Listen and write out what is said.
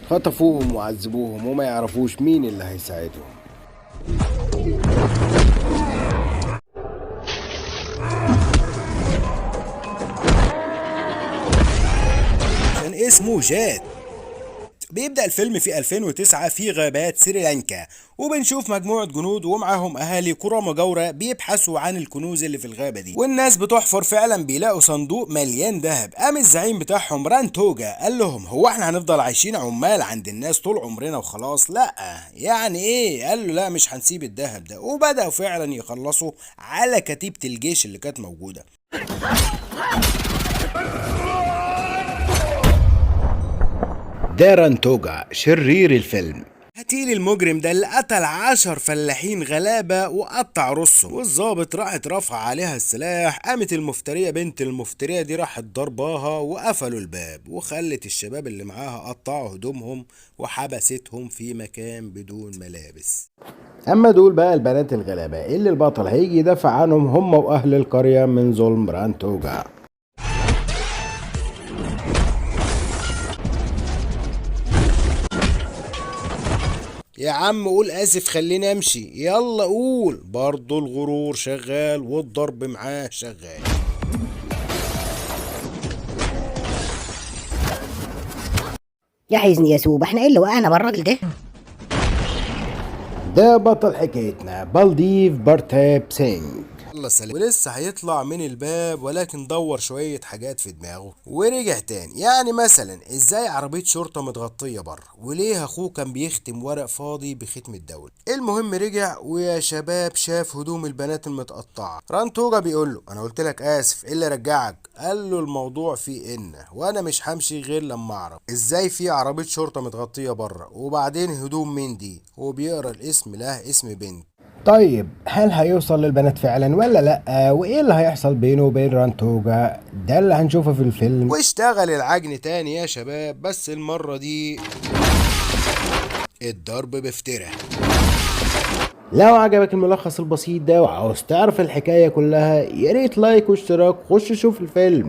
خطفوهم وعذبوهم وما يعرفوش مين اللي هيساعدهم. كان اسمه جات. بيبدأ الفيلم في 2009 في غابات سريلانكا، وبنشوف مجموعة جنود ومعاهم أهالي قرى مجاورة بيبحثوا عن الكنوز اللي في الغابة دي، والناس بتحفر فعلا بيلاقوا صندوق مليان ذهب. قام الزعيم بتاعهم رانتوجا قال لهم هو احنا هنفضل عايشين عمال عند الناس طول عمرنا وخلاص؟ لا يعني ايه؟ قال له لا مش هنسيب الذهب ده. وبدأوا فعلا يخلصوا على كتيبة الجيش اللي كانت موجودة. داران توجا شرير الفيلم. قتيل المجرم ده اللي قتل 10 فلاحين غلابة وقطع رصهم، والظابط راحت رفع عليها السلاح. قامت المفترية بنت المفترية دي راحت ضرباها وقفلوا الباب، وخلت الشباب اللي معاها قطعوا هدومهم وحبستهم في مكان بدون ملابس. اما دول بقى البنات الغلابة اللي البطل هيجي يدافع عنهم هم واهل القرية من ظلم رانتوجا. يا عم قول اسف خليني امشي. يلا قول. برضه الغرور شغال والضرب معاه شغال. يا حزن يا سوب، احنا ايه اللي وقعنا بالراجل ده؟ ده بطل حكايتنا بلديف بارتاب سينج. الله سلام. ولسه هيطلع من الباب ولكن دور شوية حاجات في دماغه ورجع تاني. يعني مثلا ازاي عربية شرطة متغطية بره، وليه اخوه كان بيختم ورق فاضي بختم الدولة. المهم رجع ويا شباب شاف هدوم البنات المتقطعة. رانتوجا بيقول له انا قلت لك اسف، ايه اللي رجعك؟ قال له الموضوع فيه وانا مش همشي غير لما اعرف ازاي في عربية شرطة متغطية بره، وبعدين هدوم مين دي. وبيقرا الاسم لها اسم بنت. طيب هل هيوصل للبنات فعلا ولا لا؟ وايه اللي هيحصل بينه وبين رانتوجا؟ ده اللي هنشوفه في الفيلم. واشتغل العجن تاني يا شباب، بس المرة دي الضرب بفترة. لو عجبك الملخص البسيط ده وعاوز تعرف الحكاية كلها، ياريت لايك واشتراك. خش شوف الفيلم.